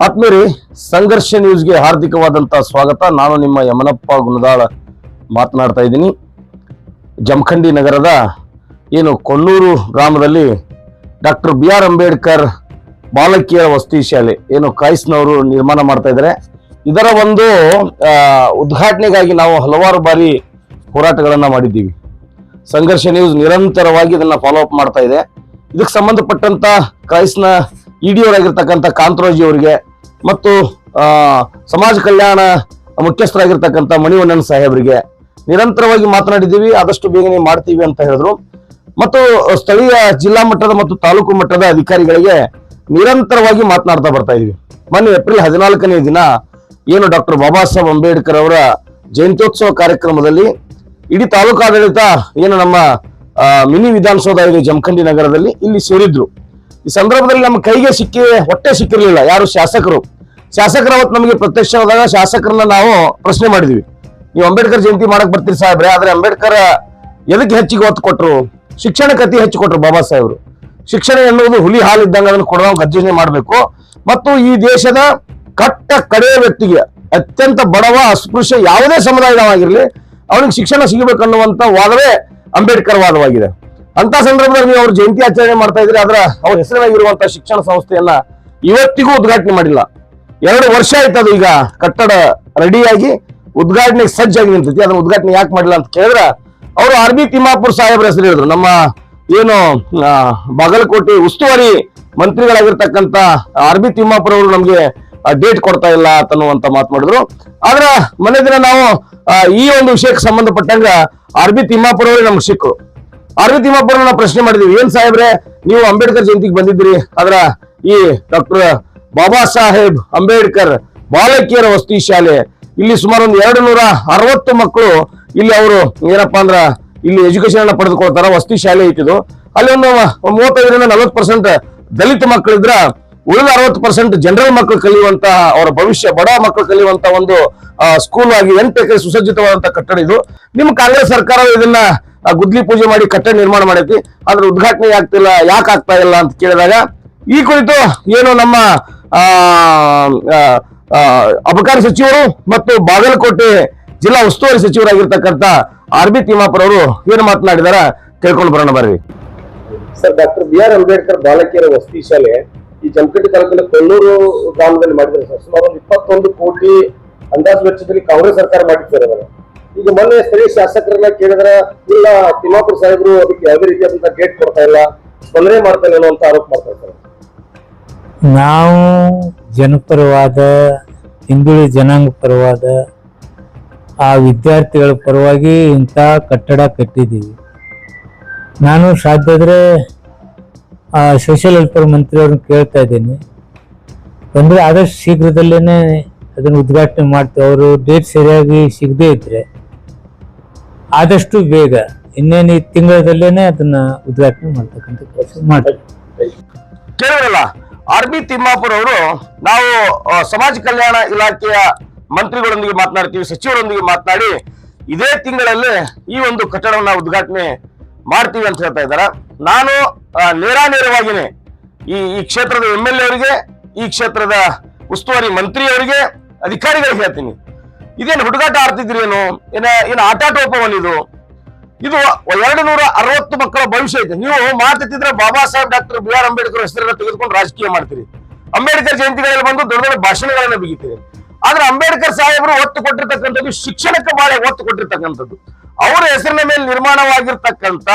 ಆತ್ಮೀಯರೇ, ಸಂಘರ್ಷ ನ್ಯೂಸ್ಗೆ ಹಾರ್ದಿಕವಾದಂತಹ ಸ್ವಾಗತ. ನಾನು ನಿಮ್ಮ ಯಮನಪ್ಪ ಗುಣದಾಳ ಮಾತನಾಡ್ತಾ ಇದ್ದೀನಿ. ಜಮಖಂಡಿ ನಗರದ ಕೊಣ್ಣೂರು ಗ್ರಾಮದಲ್ಲಿ ಡಾಕ್ಟರ್ BR ಅಂಬೇಡ್ಕರ್ ಬಾಲಕಿಯರ ವಸತಿ ಶಾಲೆ ಕಾಯ್ಸ್ನವರು ನಿರ್ಮಾಣ ಮಾಡ್ತಾ ಇದ್ದಾರೆ. ಇದರ ಒಂದು ಉದ್ಘಾಟನೆಗಾಗಿ ನಾವು ಹಲವಾರು ಬಾರಿ ಹೋರಾಟಗಳನ್ನ ಮಾಡಿದ್ದೀವಿ. ಸಂಘರ್ಷ ನ್ಯೂಸ್ ನಿರಂತರವಾಗಿ ಇದನ್ನ ಫಾಲೋ ಅಪ್ ಮಾಡ್ತಾ ಇದೆ. ಇದಕ್ಕೆ ಸಂಬಂಧಪಟ್ಟಂತ ಕ್ರೈಸ್ನ ಇಡಿಯವರಾಗಿರ್ತಕ್ಕಂಥ ಕಾಂತರಾಜಿ ಅವರಿಗೆ ಮತ್ತು ಸಮಾಜ ಕಲ್ಯಾಣ ಮುಖ್ಯಸ್ಥರಾಗಿರ್ತಕ್ಕಂಥ ಮಣಿವಣ್ಣನ್ ಸಾಹೇಬರಿಗೆ ನಿರಂತರವಾಗಿ ಮಾತನಾಡಿದ್ದೀವಿ. ಆದಷ್ಟು ಬೇಗನೆ ಮಾಡ್ತೀವಿ ಅಂತ ಹೇಳಿದ್ರು. ಮತ್ತು ಸ್ಥಳೀಯ ಜಿಲ್ಲಾ ಮಟ್ಟದ ಮತ್ತು ತಾಲೂಕು ಮಟ್ಟದ ಅಧಿಕಾರಿಗಳಿಗೆ ನಿರಂತರವಾಗಿ ಮಾತನಾಡ್ತಾ ಬರ್ತಾ ಇದೀವಿ. ಮೊನ್ನೆ ಏಪ್ರಿಲ್ 14ನೇ ದಿನ ಡಾಕ್ಟರ್ ಬಾಬಾ ಸಾಹೇಬ್ ಅಂಬೇಡ್ಕರ್ ಅವರ ಜಯಂತ್ಯೋತ್ಸವ ಕಾರ್ಯಕ್ರಮದಲ್ಲಿ ಇಡೀ ತಾಲೂಕು ಆಡಳಿತ ನಮ್ಮ ಮಿನಿ ವಿಧಾನಸೌಧ ಇದೆ ಜಮಖಂಡಿ ನಗರದಲ್ಲಿ, ಇಲ್ಲಿ ಸೇರಿದ್ರು. ಈ ಸಂದರ್ಭದಲ್ಲಿ ನಮ್ಮ ಕೈಗೆ ಹೊಟ್ಟೆ ಸಿಕ್ಕಿರ್ಲಿಲ್ಲ ಯಾರು ಶಾಸಕರು ಅವತ್ತು ನಮಗೆ ಪ್ರತ್ಯಕ್ಷವಾದಾಗ ಶಾಸಕರನ್ನ ನಾವು ಪ್ರಶ್ನೆ ಮಾಡಿದ್ವಿ. ನೀವು ಅಂಬೇಡ್ಕರ್ ಜಯಂತಿ ಮಾಡಕ್ ಬರ್ತೀರಿ ಸಾಹೇಬ್ರೆ, ಆದ್ರೆ ಅಂಬೇಡ್ಕರ್ ಎದಕ್ಕೆ ಹೆಚ್ಚಿಗೆ ಒತ್ತು ಕೊಟ್ರು? ಶಿಕ್ಷಣಕ್ಕೆ ಅತಿ ಹೆಚ್ಚು ಕೊಟ್ರು ಬಾಬಾ ಸಾಹೇಬ್ರು. ಶಿಕ್ಷಣ ಎನ್ನುವುದು ಹುಲಿ ಹಾಲು ಇದ್ದಂಗ ಅದನ್ನು ಕೊಡೋ ಗರ್ಜನೆ ಮಾಡಬೇಕು. ಮತ್ತು ಈ ದೇಶದ ಕಟ್ಟ ಕಡೆಯ ವ್ಯಕ್ತಿಗೆ, ಅತ್ಯಂತ ಬಡವ ಅಸ್ಪೃಶ್ಯ ಯಾವುದೇ ಸಮುದಾಯವಾಗಿರ್ಲಿ ಅವನಿಗೆ ಶಿಕ್ಷಣ ಸಿಗಬೇಕನ್ನುವಂತ ವಾದವೇ ಅಂಬೇಡ್ಕರ್ ವಾದವಾಗಿದೆ. ಅಂತ ಸಂದರ್ಭದಲ್ಲಿ ನೀವು ಅವ್ರ ಜಯಂತಿ ಆಚರಣೆ ಮಾಡ್ತಾ ಇದ್ರೆ, ಆದ್ರ ಅವ್ರ ಹೆಸರಿನಾಗಿರುವಂತಹ ಶಿಕ್ಷಣ ಸಂಸ್ಥೆಯನ್ನ ಇವತ್ತಿಗೂ ಉದ್ಘಾಟನೆ ಮಾಡಿಲ್ಲ. 2 ವರ್ಷ ಆಯ್ತು ಅದು ಈಗ ಕಟ್ಟಡ ರೆಡಿಯಾಗಿ ಉದ್ಘಾಟನೆಗೆ ಸಜ್ಜಾಗಿ ನಿಂತೈತಿ. ಅದನ್ನ ಉದ್ಘಾಟನೆ ಯಾಕೆ ಮಾಡಿಲ್ಲ ಅಂತ ಕೇಳಿದ್ರೆ, ಅವರು RB ತಿಮ್ಮಾಪುರ್ ಸಾಹೇಬ್ರ ಹೆಸರು ಹೇಳಿದ್ರು. ನಮ್ಮ ಬಾಗಲಕೋಟೆ ಉಸ್ತುವಾರಿ ಮಂತ್ರಿಗಳಾಗಿರ್ತಕ್ಕಂಥ RB ತಿಮ್ಮಾಪುರ್ ಅವರು ನಮ್ಗೆ ಡೇಟ್ ಕೊಡ್ತಾ ಇಲ್ಲ ಅನ್ನುವಂತ ಮಾತು ಮಾಡಿದ್ರು. ಆದ್ರ ಮನೆ ದಿನ ನಾವು ಈ ಒಂದು ವಿಷಯಕ್ಕೆ ಸಂಬಂಧಪಟ್ಟಂಗ RB ತಿಮ್ಮಾಪುರ್ ಅವರೇ ನಮ್ಗೆ ಸಿಕ್ಕರು. RB ತಿಮ್ಮಾಪುರ ನಾವು ಪ್ರಶ್ನೆ ಮಾಡಿದ್ವಿ, ಏನ್ ಸಾಹೇಬ್ರೆ ನೀವು ಅಂಬೇಡ್ಕರ್ ಜಯಂತಿಗೆ ಬಂದಿದ್ರಿ, ಆದ್ರ ಈ ಡಾಕ್ಟರ್ ಬಾಬಾ ಸಾಹೇಬ್ ಅಂಬೇಡ್ಕರ್ ಬಾಲಕಿಯರ ವಸತಿ ಶಾಲೆ ಇಲ್ಲಿ ಸುಮಾರು ಒಂದು 260 ಮಕ್ಕಳು ಇಲ್ಲಿ ಅವರು ಏನಪ್ಪಾ ಅಂದ್ರ ಇಲ್ಲಿ ಎಜುಕೇಶನ್ ಪಡೆದುಕೊಳ್ತಾರ. ವಸತಿ ಶಾಲೆ ಐತಿದು. ಅಲ್ಲಿ ಒಂದು 35-40% ದಲಿತ ಮಕ್ಕಳಿದ್ರ, ಉಳಿದ 60% ಜನರಲ್ ಮಕ್ಕಳು ಕಲಿಯುವಂತ ಅವರ ಭವಿಷ್ಯ, ಬಡ ಮಕ್ಕಳು ಕಲಿಯುವಂತ ಒಂದು ಸ್ಕೂಲ್ ಆಗಿ 8 ಎಕರೆ ಸುಸಜ್ಜಿತವಾದಂತ ಕಟ್ಟಡ ಇದು. ನಿಮ್ಮ ಕಾಂಗ್ರೆಸ್ ಸರ್ಕಾರ ಇದನ್ನ ಗುದ್ಲಿ ಪೂಜೆ ಮಾಡಿ ಕಟ್ಟಡ ನಿರ್ಮಾಣ ಮಾಡೈತಿ, ಆದ್ರೆ ಉದ್ಘಾಟನೆ ಯಾಕೆ ಆಗ್ತಾ ಇಲ್ಲ ಅಂತ ಕೇಳಿದಾಗ, ಈ ಕುರಿತು ನಮ್ಮ ಅಬಕಾರಿ ಸಚಿವರು ಮತ್ತು ಬಾಗಲಕೋಟೆ ಜಿಲ್ಲಾ ಉಸ್ತುವಾರಿ ಸಚಿವರಾಗಿರ್ತಕ್ಕಂಥ RB ತಿಮ್ಮಾಪುರ್ ಅವರು ಏನು ಮಾತನಾಡಿದಾರ ಕೇಳ್ಕೊಂಡು ಬರೋಣ ಬರ್ರಿ. ಸರ್, ಡಾಕ್ಟರ್ BR ಅಂಬೇಡ್ಕರ್ ಬಾಲಕಿಯರ ವಸತಿ ಶಾಲೆ ಈ ಜಮಖಂಡಿ ತಾಲೂಕಿನ ಕೊಣ್ಣೂರು ಗ್ರಾಮದಲ್ಲಿ ಮಾಡಿದ್ದಾರೆ ಸರ್. ಸುಮಾರು 21 ಕೋಟಿ ಅಂದಾಜು ವೆಚ್ಚದಲ್ಲಿ ಕಾಂಗ್ರೆಸ್ ಸರ್ಕಾರ ಮಾಡಿದ್ದಾರೆ. ಈಗ ಮೊನ್ನೆ ಸ್ಥಳೀಯ ಶಾಸಕರನ್ನ ಕೇಳಿದ್ರೆ, ಇಲ್ಲ ತಿಮ್ಮಾಪುರ್ ಸಾಹೇಬರು ಅದಕ್ಕೆ ಯಾವುದೇ ರೀತಿಯಾದಂತಹ ಗೇಟ್ ಕೊಡ್ತಾ ಇಲ್ಲ, ತೊಂದರೆ ಮಾಡ್ತಾ ಇಲ್ಲ ಅಂತ ಆರೋಪ ಮಾಡ್ತಾರೆ ಸರ್. ನಾವು ಜನಪರವಾದ, ಹಿಂದುಳಿದ ಜನಾಂಗ ಪರವಾದ, ಆ ವಿದ್ಯಾರ್ಥಿಗಳ ಪರವಾಗಿ ಇಂಥ ಕಟ್ಟಡ ಕಟ್ಟಿದ್ದೀವಿ. ನಾನು ಸಾಧ್ಯ ಆದರೆ ಸೋಷಿಯಲ್ ವೆಲ್ಫೇರ್ ಮಂತ್ರಿ ಅವ್ರನ್ನ ಕೇಳ್ತಾ ಇದ್ದೀನಿ, ಅಂದರೆ ಆದಷ್ಟು ಶೀಘ್ರದಲ್ಲೇ ಅದನ್ನು ಉದ್ಘಾಟನೆ ಮಾಡ್ತೀವಿ. ಅವರು ಡೇಟ್ ಸರಿಯಾಗಿ ಸಿಗದೇ ಇದ್ರೆ ಆದಷ್ಟು ಬೇಗ ಇನ್ನೇನು ಈ ತಿಂಗಳದಲ್ಲೇನೆ ಅದನ್ನ ಉದ್ಘಾಟನೆ ಮಾಡ್ತಕ್ಕಂಥ ಕೆಲಸ ಮಾಡ್ತೀವಿ. ಕೇಳಿರಲ್ಲ, RB ತಿಮ್ಮಾಪುರ್ ಅವರು ನಾವು ಸಮಾಜ ಕಲ್ಯಾಣ ಇಲಾಖೆಯ ಮಂತ್ರಿಗಳೊಂದಿಗೆ ಮಾತನಾಡ್ತೀವಿ, ಸಚಿವರೊಂದಿಗೆ ಮಾತನಾಡಿ ಇದೇ ತಿಂಗಳಲ್ಲಿ ಈ ಒಂದು ಕಟ್ಟಡವನ್ನ ಉದ್ಘಾಟನೆ ಮಾಡ್ತೀವಿ ಅಂತ ಹೇಳ್ತಾ ಇದ್ದಾರೆ. ನಾನು ನೇರವಾಗಿನೇ ಈ ಕ್ಷೇತ್ರದ MLA ಅವರಿಗೆ, ಈ ಕ್ಷೇತ್ರದ ಉಸ್ತುವಾರಿ ಮಂತ್ರಿಯವರಿಗೆ, ಅಧಿಕಾರಿಗಳಿಗೆ ಹೇಳ್ತೀನಿ, ಇದೇನು ಹುಡುಗಾಟ ಆಡ್ತಿದ್ರಿ, ಏನು ಆಟಾಟೋಪವನ್ನಿದು. ಇದು 260 ಮಕ್ಕಳ ಭವಿಷ್ಯ ಐತೆ. ನೀವು ಮಾತಾಡ್ತಿದ್ರೆ ಬಾಬಾ ಸಾಹೇಬ್ ಡಾಕ್ಟರ್ BR ಅಂಬೇಡ್ಕರ್ ಹೆಸರನ್ನ ತೆಗೆದುಕೊಂಡು ರಾಜಕೀಯ ಮಾಡ್ತೀರಿ, ಅಂಬೇಡ್ಕರ್ ಜಯಂತಿಗಳಲ್ಲಿ ಬಂದು ದೊಡ್ಡ ದೊಡ್ಡ ಭಾಷಣಗಳನ್ನ ಬಿಗಿತೀರಿ. ಆದ್ರೆ ಅಂಬೇಡ್ಕರ್ ಸಾಹೇಬರು ಒತ್ತು ಕೊಟ್ಟಿರ್ತಕ್ಕಂಥದ್ದು ಶಿಕ್ಷಣಕ್ಕೆ ಬಹಳ ಒತ್ತು ಕೊಟ್ಟಿರ್ತಕ್ಕಂಥದ್ದು. ಅವರ ಹೆಸರಿನ ಮೇಲೆ ನಿರ್ಮಾಣವಾಗಿರ್ತಕ್ಕಂಥ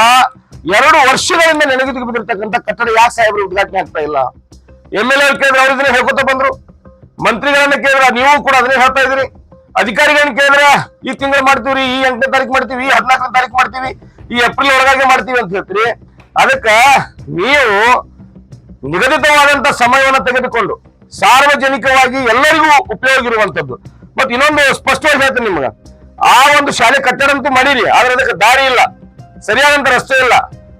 2 ವರ್ಷಗಳಿಂದ ನೆನಗುದಿಗೆ ಬಿದ್ದಿರ್ತಕ್ಕಂಥ ಕಟ್ಟಡ ಯಾಕೆ ಸಾಹೇಬರು ಉದ್ಘಾಟನೆ ಆಗ್ತಾ ಇಲ್ಲ? MLA ಕೇಳಿದ್ರೆ ಅವ್ರ ಇದನ್ನ ಹೇಳ್ಕೊತ ಬಂದ್ರು, ಮಂತ್ರಿಗಳನ್ನ ಕೇಳಿದ್ರೆ ನೀವು ಕೂಡ ಅದನ್ನೇ ಹೇಳ್ತಾ ಇದ್ರಿ, ಅಧಿಕಾರಿಗಳನ್ನ ಕೇಳಿದ್ರೆ ಈ ತಿಂಗಳು ಮಾಡ್ತೀವಿ, ಈ 8ನೇ ತಾರೀಕು ಮಾಡ್ತೀವಿ, 14ನೇ ತಾರೀಕು ಮಾಡ್ತೀವಿ, ಈ ಏಪ್ರಿಲ್ ಒಳಗಾಗಿ ಮಾಡ್ತೀವಿ ಅಂತ ಹೇಳ್ತೀರಿ. ಅದಕ್ಕ ನೀವು ನಿಗದಿತವಾದಂತ ಸಮಯವನ್ನು ತೆಗೆದುಕೊಂಡು ಸಾರ್ವಜನಿಕವಾಗಿ ಎಲ್ಲರಿಗೂ ಉಪಯೋಗ ಇರುವಂತದ್ದು. ಮತ್ತೆ ಇನ್ನೊಂದು ಸ್ಪಷ್ಟವಾಗಿ ಹೇಳ್ತೀನಿ ನಿಮ್ಗ, ಆ ಒಂದು ಶಾಲೆ ಕಟ್ಟಡ ಅಂತೂ ಮಾಡಿರಿ, ಆದ್ರೆ ಅದಕ್ಕೆ ದಾರಿ ಇಲ್ಲ, ಸರಿಯಾದಂತ ರಸ್ತೆ ಇಲ್ಲ.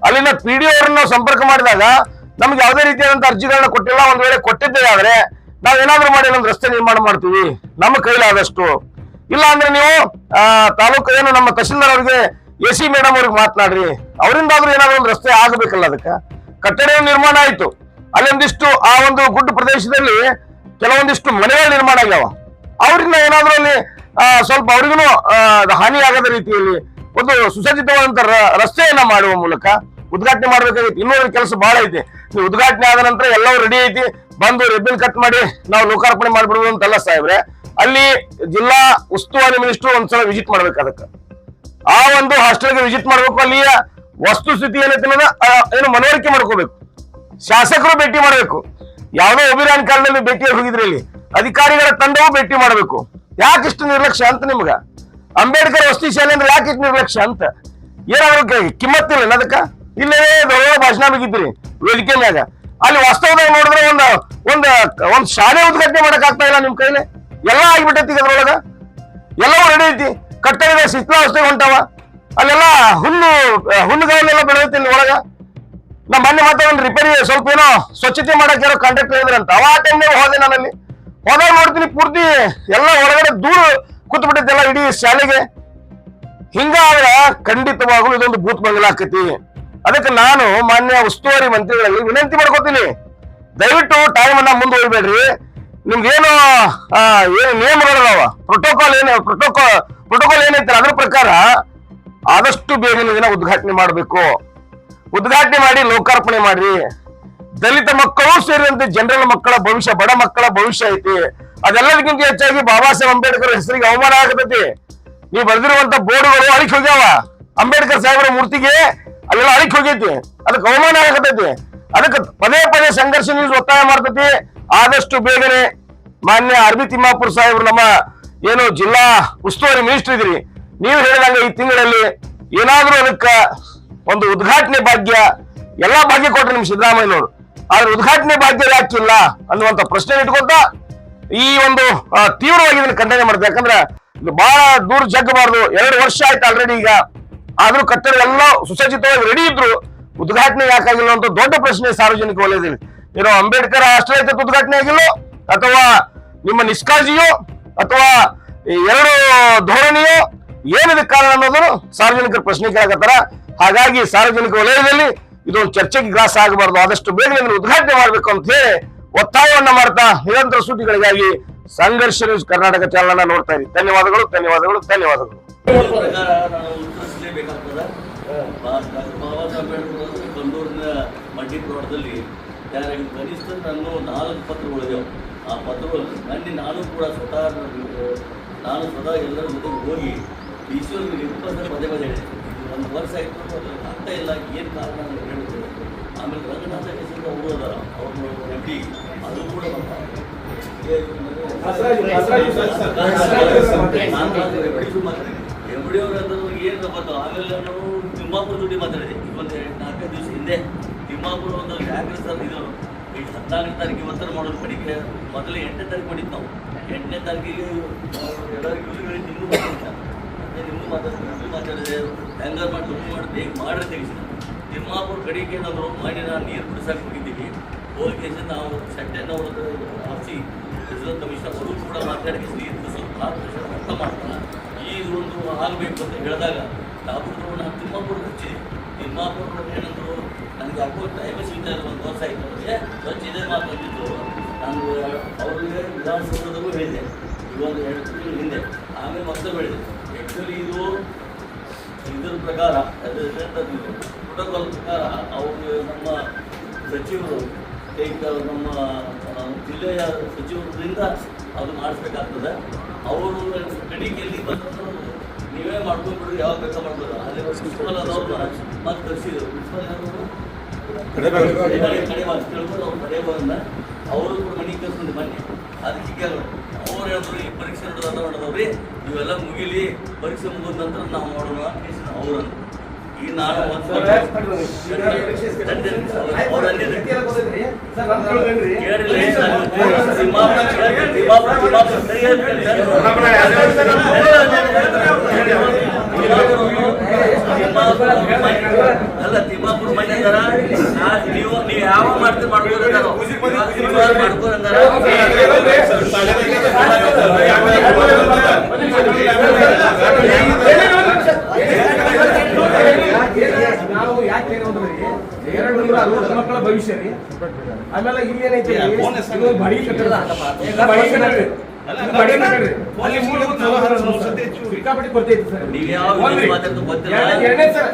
ಅಲ್ಲಿನ PDO ಅವರನ್ನ ನಾವು ಸಂಪರ್ಕ ಮಾಡಿದಾಗ ನಮ್ಗೆ ಯಾವುದೇ ರೀತಿಯಾದಂತ ಅರ್ಜಿಗಳನ್ನ ಕೊಟ್ಟಿಲ್ಲ. ಒಂದ್ ವೇಳೆ ಕೊಟ್ಟಿದ್ದೇ ಆದ್ರೆ ನಾವೇನಾದ್ರೂ ಮಾಡಿ ಒಂದು ರಸ್ತೆ ನಿರ್ಮಾಣ ಮಾಡ್ತೀವಿ ನಮ್ಮ ಕೈಲಾದಷ್ಟು. ಇಲ್ಲ ಅಂದ್ರೆ ನೀವು ತಾಲೂಕು ನಮ್ಮ ತಹಶೀಲ್ದಾರ್ ಅವ್ರಿಗೆ, AC ಮೇಡಮ್ ಅವ್ರಿಗೆ ಮಾತನಾಡ್ರಿ, ಅವರಿಂದಾದ್ರೂ ಏನಾದ್ರು ಒಂದು ರಸ್ತೆ ಆಗಬೇಕಲ್ಲ. ಅದಕ್ಕೆ ಕಟ್ಟಡ ನಿರ್ಮಾಣ ಆಯ್ತು, ಅಲ್ಲೊಂದಿಷ್ಟು ಆ ಒಂದು ಗುಡ್ಡ ಪ್ರದೇಶದಲ್ಲಿ ಕೆಲವೊಂದಿಷ್ಟು ಮನೆಗಳು ನಿರ್ಮಾಣ ಆಗ್ಯಾವ. ಅವ್ರಿಂದ ಏನಾದ್ರೂ ಅಲ್ಲಿ ಸ್ವಲ್ಪ ಅವ್ರಿಗೂ ಹಾನಿ ಆಗದ ರೀತಿಯಲ್ಲಿ ಒಂದು ಸುಸಜ್ಜಿತವಾದಂತ ರಸ್ತೆಯನ್ನ ಮಾಡುವ ಮೂಲಕ ಉದ್ಘಾಟನೆ ಮಾಡ್ಬೇಕಾಗಿತ್ತು. ಇನ್ನೂ ಕೆಲಸ ಬಹಳ ಐತಿ. ನೀವು ಉದ್ಘಾಟನೆ ಆದ ನಂತರ ಎಲ್ಲವೂ ರೆಡಿ ಐತಿ, ಬಂದು ರಿಬ್ಬನ್ ಕಟ್ ಮಾಡಿ ನಾವು ಲೋಕಾರ್ಪಣೆ ಮಾಡ್ಬಿಡುದು ಅಂತಲ್ಲ ಸಾಹೇಬ್ರೆ. ಅಲ್ಲಿ ಜಿಲ್ಲಾ ಉಸ್ತುವಾರಿ ಮಿನಿಸ್ಟರ್ ಒಂದ್ಸಲ ವಿಸಿಟ್ ಮಾಡ್ಬೇಕು, ಅದಕ್ಕೆ ಆ ಒಂದು ಹಾಸ್ಟೆಲ್ಗೆ ವಿಸಿಟ್ ಮಾಡ್ಬೇಕು. ಅಲ್ಲಿಯ ವಸ್ತುಸ್ಥಿತಿ ಏನೈತಿ ಅನ್ನೋದ ಏನು ಮನವರಿಕೆ ಮಾಡ್ಕೋಬೇಕು. ಶಾಸಕರು ಭೇಟಿ ಮಾಡಬೇಕು. ಯಾವುದೋ ಅಭಿಯಾನ ಕಾಲದಲ್ಲಿ ಭೇಟಿಯಾಗಿ ಹೋಗಿದ್ರಿ, ಇಲ್ಲಿ ಅಧಿಕಾರಿಗಳ ತಂಡವೂ ಭೇಟಿ ಮಾಡಬೇಕು. ಯಾಕೆ ಇಷ್ಟು ನಿರ್ಲಕ್ಷ್ಯ ಅಂತ ನಿಮ್ಗ? ಅಂಬೇಡ್ಕರ್ ವಸತಿ ಶಾಲೆ ಅಂದ್ರೆ ಯಾಕೆ ಇಷ್ಟು ನಿರ್ಲಕ್ಷ್ಯ ಅಂತ ಏನಾದ್ರು ಕಿಮ್ಮತ್ತಿಲ್ಲ ಅದಕ್ಕ? ಇಲ್ಲೇ ದೊಡ್ಡ ಭಾಷಣ ಬಿಗಿದ್ರಿ ವೇದಿಕೆ ಮ್ಯಾಗ, ಅಲ್ಲಿ ವಾಸ್ತವದಾಗ ನೋಡಿದ್ರೆ ಒಂದ್ ಶಾಲೆ ಉದ್ಘಾಟನೆ ಮಾಡಕ್ ಆಗ್ತಾ ಇಲ್ಲ ನಿಮ್ ಕೈಲಿ. ಎಲ್ಲ ಆಗ್ಬಿಟ್ಟೈತಿ ಅದ್ರೊಳಗ, ಎಲ್ಲವೂ ರೆಡಿ ಐತಿ, ಕಟ್ಟಡದ ಶಿಥಿಲಾವಸ್ಥೆಗೆ ಹೊಂಟಾವ, ಅಲ್ಲೆಲ್ಲ ಹುಲ್ಲುಗಳನ್ನೆಲ್ಲ ಬೆಳೆದೈತಿ ಇಲ್ಲಿ ಒಳಗ. ನಮ್ಮ ಮೊನ್ನೆ ಮತ್ತೆ ಒಂದು ರಿಪೇರಿ ಸ್ವಲ್ಪ ಏನೋ ಸ್ವಚ್ಛತೆ ಮಾಡಕ್ ಯಾರೋ ಕಾಂಟ್ರಾಕ್ಟರ್ ಇದ್ರಂತ, ಅವ ಆ ಟೈಮ್ನಾಗ ಹೋದೆ ನಾನಲ್ಲಿ. ಹೋದಾಗ ನೋಡ್ತೀನಿ ಪೂರ್ತಿ ಎಲ್ಲ ಒಳಗಡೆ ದೂರು ಕೂತ್ ಬಿಟ್ಟೈತೆಲ್ಲ ಇಡೀ ಶಾಲೆಗೆ. ಹಿಂಗಾದ್ರ ಖಂಡಿತವಾಗ್ಲೂ ಇದೊಂದು ಭೂತ್ ಬಂಗಲ ಆಕತಿ. ಅದಕ್ಕೆ ನಾನು ಮಾನ್ಯ ಉಸ್ತುವಾರಿ ಮಂತ್ರಿಗಳಲ್ಲಿ ವಿನಂತಿ ಮಾಡ್ಕೋತೀನಿ, ದಯವಿಟ್ಟು ಟೈಮ್ ಅನ್ನ ಮುಂದುವರಿಬೇಡ್ರಿ. ನಿಮ್ಗೇನು ಏನು ನಿಯಮಗಳದಾವ, ಪ್ರೋಟೋಕಾಲ್ ಏನೈತೆ ಅದ್ರ ಪ್ರಕಾರ ಆದಷ್ಟು ಬೇಗ ಇದನ್ನ ಉದ್ಘಾಟನೆ ಮಾಡಬೇಕು. ಉದ್ಘಾಟನೆ ಮಾಡಿ ಲೋಕಾರ್ಪಣೆ ಮಾಡ್ರಿ. ದಲಿತ ಮಕ್ಕಳು ಸೇರಿದಂತೆ ಜನರಲ್ ಮಕ್ಕಳ ಭವಿಷ್ಯ, ಬಡ ಮಕ್ಕಳ ಭವಿಷ್ಯ ಐತಿ. ಅದೆಲ್ಲದಕ್ಕಿಂತ ಹೆಚ್ಚಾಗಿ ಬಾಬಾ ಸಾಹೇಬ್ ಅಂಬೇಡ್ಕರ್ ಹೆಸರಿಗೆ ಅವಮಾನ ಆಗತೈತಿ. ನೀವು ಬರೆದಿರುವಂತ ಬೋರ್ಡ್ಗಳು ಅಳಿಕ್ ಹೋಗ್ಯಾವ. ಅಂಬೇಡ್ಕರ್ ಸಾಹೇಬರ ಮೂರ್ತಿಗೆ ಅಲ್ಲೆಲ್ಲ ಅಳಿಕ್ ಹೋಗೈತಿ, ಅದಕ್ಕೆ ಅವಮಾನ ಆಗತೈತಿ. ಅದಕ್ಕೆ ಪದೇ ಪದೇ ಸಂಘರ್ಷ ನ್ಯೂಸ್ ಒತ್ತಾಯ ಮಾಡ್ತೈತಿ. ಆದಷ್ಟು ಬೇಗನೆ ಮಾನ್ಯ ಆರ್.ಬಿ. ತಿಮ್ಮಾಪುರ್ ಸಾಹೇಬ್ರು, ನಮ್ಮ ಏನು ಜಿಲ್ಲಾ ಉಸ್ತುವಾರಿ ಮಿನಿಸ್ಟರ್ ಇದ್ರಿ, ನೀವು ಹೇಳಿದಂಗ ಈ ತಿಂಗಳಲ್ಲಿ ಏನಾದ್ರೂ ಅದಕ್ಕ ಒಂದು ಉದ್ಘಾಟನೆ ಭಾಗ್ಯ, ಎಲ್ಲಾ ಭಾಗ್ಯ ಕೊಟ್ರೆ ನಿಮ್ ಸಿದ್ದರಾಮಯ್ಯನವರು, ಆದ್ರೆ ಉದ್ಘಾಟನೆ ಭಾಗ್ಯ ಯಾಕಿಲ್ಲ ಅನ್ನುವಂತ ಪ್ರಶ್ನೆ ಇಟ್ಕೊಂತ ಈ ಒಂದು ತೀವ್ರವಾಗಿ ಇದನ್ನ ಖಂಡನೆ ಮಾಡ್ತಾರೆ. ಯಾಕಂದ್ರೆ ಇದು ಬಹಳ ದೂರ ಜಗ್ಗಬಾರ್ದು. 2 ವರ್ಷ ಆಯ್ತು ಆಲ್ರೆಡಿ ಈಗ, ಆದ್ರೂ ಕಟ್ಟಡ ಎಲ್ಲ ಸುಸಜ್ಜಿತವಾಗಿ ರೆಡಿ ಇದ್ರು, ಉದ್ಘಾಟನೆ ಯಾಕಾಗಿಲ್ಲ ಅಂತ ದೊಡ್ಡ ಪ್ರಶ್ನೆ ಸಾರ್ವಜನಿಕ ವಲಯದಲ್ಲಿ. ಏನೋ ಅಂಬೇಡ್ಕರ್ ಹಾಸ್ಟೆಲ್ ಐತೆ ಉದ್ಘಾಟನೆ ಆಗಿಲ್ಲೋ, ಅಥವಾ ನಿಮ್ಮ ನಿಷ್ಕಾಳಜಿಯೋ, ಅಥವಾ ಎರಡು ಧೋರಣೆಯೋ, ಏನಿದಕ್ಕೆ ಕಾರಣ ಅನ್ನೋದನ್ನು ಸಾರ್ವಜನಿಕರ ಪ್ರಶ್ನೆ ಕೇಳಕತ್ತಾರ. ಹಾಗಾಗಿ ಸಾರ್ವಜನಿಕ ವಲಯದಲ್ಲಿ ಇದೊಂದು ಚರ್ಚೆಗೆ ಗ್ರಾಸ ಆಗಬಾರ್ದು, ಆದಷ್ಟು ಬೇಗ ಉದ್ಘಾಟನೆ ಮಾಡ್ಬೇಕು ಅಂತ ಹೇಳಿ ಒತ್ತಾಯವನ್ನ ಮಾಡ್ತಾ ನಿರಂತರ ಸುದ್ದಿಗಳಿಗಾಗಿ ಸಂಘರ್ಷ ನ್ಯೂಸ್ ಕರ್ನಾಟಕ ಚಾನಲ್ ನೋಡ್ತಾ ಇರಿ. ಧನ್ಯವಾದಗಳು. ಬಾಬಾ ಸಾಹೇಬ್ ಅಂಬೇಡ್ಕರ್ ಕಂದೂರಿನ ಮಡ್ಡಿ ಪ್ಲಾಟ್ದಲ್ಲಿ ಕನಿಷ್ಠ ನಾನು 4 ಪತ್ರಗಳಿದ್ದೆವು. ಆ ಪತ್ರಗಳು ನಾನು ಕೂಡ ನಾನು ಸ್ವತಃ ಎಲ್ಲರ ಜೊತೆಗೆ ಹೋಗಿ ಈಶ್ವರಿಗೆ ಪದೇ ಹೇಳಿದೆ. 1 ವರ್ಷ ಆಯಿತು, ಅದ್ರ ಅರ್ಥ ಇಲ್ಲ, ಏನು ಕಾರಣ ಅಂತ ಹೇಳಿದ್ರು. ಆಮೇಲೆ ರಂಗನಾಥ ಹೆಸರು ಅವರು ಅದಾರ, ಅವ್ರನ್ನ ಎಫ್ ಡಿ ಅದು ಕೂಡ ಎಫ್ ಡಿ ಅವ್ರು ಅಂದ್ರೆ ಏನು ಬಂತು. ಆಮೇಲೆ ನಾನು ತಿಮ್ಮಾಪುರ ಜೊತೆ ಮಾತಾಡಿದೆ ಒಂದು 4-5 ದಿವಸ ಹಿಂದೆ. ತಿಮ್ಮಾಪುರ ಒಂದು ಯಾಕ್ರೆ ಸರ್ ಇದು 14ನೇ ತಾರೀಕಿಗೆ ಒತ್ತಡ ಮಾಡೋದು ಕಡೆಗೆ ಮೊದಲು 8ನೇ ತಾರೀಕು ಮಾಡಿದ್ದು ನಾವು. 8ನೇ ತಾರೀಕಿಗೆ ಎಲ್ಲರಿಗೂ ನಿಮಗೂ ಮಾತಾಡಿದೆ, ಹ್ಯಾಂಗರ್ ಮಾಡಿ ದುಡ್ಡು ಮಾಡಿ ಹೇಗೆ ಮಾಡ್ರೆ ತೆಗಿಸಿದ. ತಿಮ್ಮಾಪುರ ಕಡೆಗೆ ನಾವು ಮಾಡಿ ನಾನು ನೀರು ಬಿಡಿಸಕ್ಕೆ ಹೋಗಿದ್ದೀವಿ. ಹೋಗಿ ನಾವು ಸೆಟ್ಟೆನ ಆರಿಸಿ ಕಮಿಷನರ್ ಅವರು ಕೂಡ ಮಾತಾಡಿ ನೀರು ಬಿಡಿಸೋದು ಅರ್ಥ ಮಾಡ್ತಾನೆ. ಈ ಒಂದು ಆಗಬೇಕು ಅಂತ ಹೇಳಿದಾಗ ತಾವು ನಾನು ತಿಮ್ಮಾಪುರಕ್ಕೆ ಹಚ್ಚಿದೆ. ತಿಮ್ಮಾಪುರ ಏನಂದ್ರು, ನನಗೆ ಯಾಕೋ ಟೈಮ್ ಸಿಗ್ತಾ ಇಲ್ಲ, 1 ವರ್ಷ ಆಯಿತು ಅವರಿಗೆ ಸ್ವಚ್ಛ ಇದೇ ಮಾತು ಬಂದಿತ್ತು. ನಾನು ಅವ್ರಿಗೆ ವಿಧಾನಸೌಧದಲ್ಲೂ ಹೇಳಿದೆ ಇವೊಂದು 2 ತಿಂಗಳ ಹಿಂದೆ. ಆಮೇಲೆ ಮತ್ತೆ ಹೇಳಿದೆ. ಆ್ಯಕ್ಚುಲಿ ಇದರ ಪ್ರಕಾರ ಪ್ರೋಟೋಕಾಲ್ ಪ್ರಕಾರ ಅವರು ನಮ್ಮ ಸಚಿವರು ನಮ್ಮ ಜಿಲ್ಲೆಯ ಸಚಿವರಿಂದ ಅದು ಮಾಡಿಸ್ಬೇಕಾಗ್ತದೆ. ಅವರು ಕಣಿಕೆಯಲ್ಲಿ ಬಂದು ನೀವೇ ಮಾಡ್ಕೊಂಡ್ಬಿಡ್ರಿ, ಯಾವಾಗ ಬೇಕಾ ಮಾಡ್ಬೋದು. ಅದೇ ಪ್ರಿನ್ಸಿಪಲ್ ಅದವ್ರನ್ನ ಮತ್ತೆ ಕಳಿಸಿದ್ರು. ಪ್ರಿನ್ಸಿಪಲ್ ತಿಳ್ಕೊಂಡು ಅವ್ರು ಕಡೆಯವನ್ನ ಅವರು ಕೂಡ ಮನೆಗೆ ಕಳ್ಸ್ಕೊಂಡು ಬನ್ನಿ. ಅದಕ್ಕೆ ಅವ್ರು ಹೇಳಿದ್ರು, ಈ ಪರೀಕ್ಷೆ ನಡೆದವ್ರಿ ಇವೆಲ್ಲ ಮುಗಿಲಿ, ಪರೀಕ್ಷೆ ಮುಗಿದ ನಂತರ ನಾವು ಮಾಡೋಣ ಅವ್ರನ್ನು. ಈಗ ನಾನು ಅಲ್ಲ ತಿಮ್ಮಾಪುರ ಮನೆ ಅಂದಾರ, ನೀವು ಯಾವ ಮಾಡ್ತೀರಿ ಮಾಡ್ಬೋದು. ನಾವು ಯಾಕೆ ಏನಂದ್ರಿ 260 ಮಕ್ಕಳ ಭವಿಷ್ಯ ರೀ. ಆಮೇಲೆ ಇಲ್ಲಿ ಏನೈತಿ ಇದು ಬಾಡಿಗೆ ಕಟ್ಟಡ ಬಾಡಿಗೆ ಕಟ್ಟಡ ಅಲ್ಲಿ ಮೂಲಭೂತ ಸಿಕ್ಕಾಪಟ್ಟೆ ಕೊರತೆ ಐತಿ ಸರ್. ನೀವು ಯಾವ ಒಂದ್ರಿ. ಮಾತಾಡ್ತು ಗೊತ್ತಿಲ್ಲ. ಎರಡನೇ ಸರ್